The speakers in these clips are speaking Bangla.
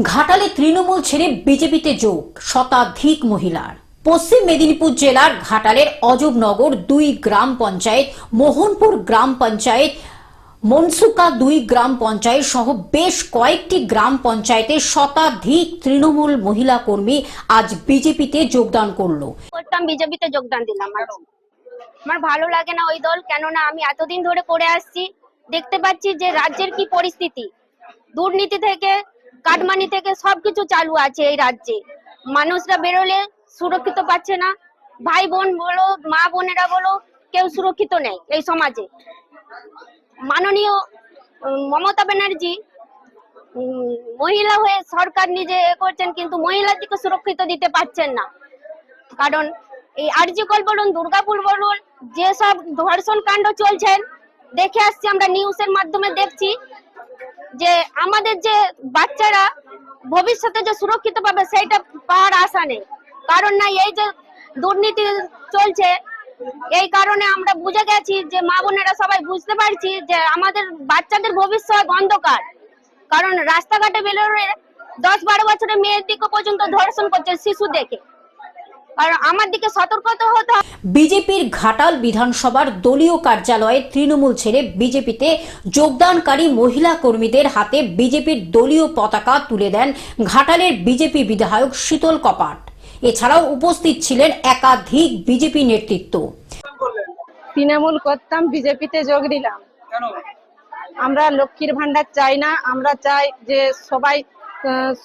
ঘাটালে তৃণমূল ছেড়ে বিজেপিতে যোগ শতাধিক মহিলার। পশ্চিম মেদিনীপুর জেলার ঘাটালের অজবনগর 2 গ্রাম পঞ্চায়েত, মোহনপুর গ্রাম পঞ্চায়েত, মনসুকা 2 গ্রাম পঞ্চায়েত সহ বেশ কয়েকটি গ্রাম পঞ্চায়েতে শতাধিক তৃণমূল মহিলা কর্মী আজ বিজেপিতে যোগদান করলো। বিজেপিতে যোগদান দিলাম। আমার ভালো লাগে না ওই দল, কেননা আমি এতদিন ধরে করে আসছি, দেখতে পাচ্ছি যে রাজ্যের কি পরিস্থিতি। দুর্নীতি থেকে কাটমানি থেকে সবকিছু চালু আছে এই রাজ্যে। মানুষরা বেরোলে সুরক্ষিত পাচ্ছে না, ভাই বোন বলো, মা বোনেরা বলো, কেউ সুরক্ষিত নেই এই সমাজে। মাননীয় মমতা ব্যানার্জি মহিলা হয়ে সরকার নিজে করছেন, কিন্তু মহিলাদেরকে সুরক্ষিত দিতে পারছেন না। কারণ এই আরজি কল বলুন, দুর্গাপুর বলুন, যেসব ধর্ষণ কাণ্ড চলছে দেখে আসছি আমরা, নিউজের মাধ্যমে দেখছি যে আমাদের যে বাচ্চারা ভবিষ্যতে যে সুরক্ষিত পাবে সেইটা পাওয়ার আশা নেই। কারণ না, এই যে দুর্নীতি চলছে, এই কারণে আমরা বুঝে গেছি যে মা বোনেরা সবাই বুঝতে পারছি যে আমাদের বাচ্চাদের ভবিষ্যৎ অন্ধকার। কারণ রাস্তাঘাটে বেরোলে 10-12 বছরের মেয়ের দিকে পর্যন্ত ধর্ষণ করছে শিশু দেখে। আর আমার দিকে সতর্কতা হতে হবে। বিজেপির ঘাটাল বিধানসভার দলীয় কার্যালয়ে তৃণমূল ছেড়ে বিজেপিতে যোগদানকারী মহিলা কর্মীদের হাতে বিজেপির দলীয় পতাকা তুলে দেন ঘাটালের বিজেপি বিধায়ক শীতল কপাট। এছাড়াও উপস্থিত ছিলেন একাধিক বিজেপি নেতৃত্ব। তৃণমূল করতাম, বিজেপিতে যোগ দিলাম। আমরা লক্ষ্মীর ভান্ডার চাই না, আমরা চাই যে সবাই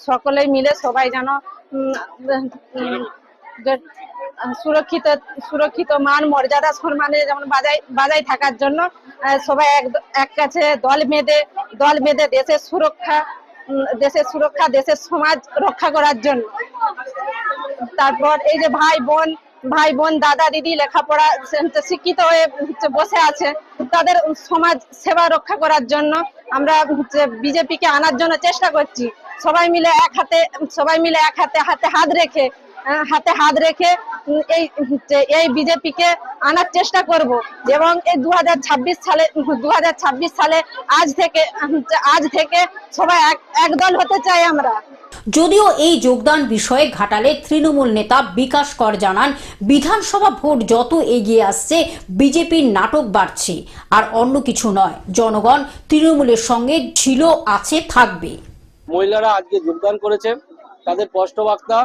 সকলে মিলে সবাই যেন সুরক্ষিত মান মর্যাদা সম্মানে যেমন বাজায় থাকার জন্য সবাই এক কাছে দল বেঁধে দেশের সুরক্ষা দেশের সমাজ রক্ষা করার জন্য। তারপর এই যে ভাই বোন দাদা দিদি লেখাপড়া শিক্ষিত হয়ে বসে আছে, তাদের সমাজ সেবা রক্ষা করার জন্য আমরা বিজেপিকে আনার জন্য চেষ্টা করছি। সবাই মিলে এক হাতে হাতে হাত রেখে এই বিজেপিকে আনার চেষ্টা করব। এবং এই 2026 সালে আজ থেকে সবাই একদল হতে চাই আমরা। যদিও এই যোগদান বিষয়ে ঘাটালের তৃণমূল নেতা বিকাশ কর জানান, বিধানসভা ভোট যত এগিয়ে আসছে বিজেপির নাটক বাড়ছে, আর অন্য কিছু নয়। জনগণ তৃণমূলের সঙ্গে ছিল, আছে, থাকবে। মহিলারা আজকে যোগদান করেছে, তাদের স্পষ্ট বার্তা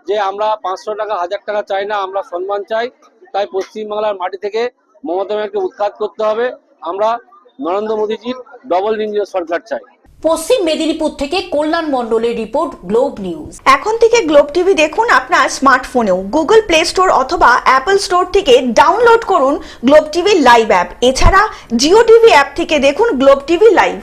যে আমরা 500 টাকা 1000 টাকা চাই না, আমরা সম্মান চাই। তাই পশ্চিমবাংলার মাটি থেকে মমতা ব্যানার্জিকে উৎখাত করতে হবে। আমরা নরেন্দ্র মোদীজির ডবল ইঞ্জিনের সরকার চাই। পশ্চিম মেদিনীপুর থেকে কল্যাণ মণ্ডলের রিপোর্ট, গ্লোব নিউজ। এখন থেকে গ্লোব টিভি দেখুন আপনার স্মার্টফোনেও। গুগল প্লে স্টোর অথবা অ্যাপল স্টোর থেকে ডাউনলোড করুন গ্লোব টিভি লাইভ অ্যাপ। এছাড়া জিও টিভি অ্যাপ থেকে দেখুন গ্লোব টিভি লাইভ।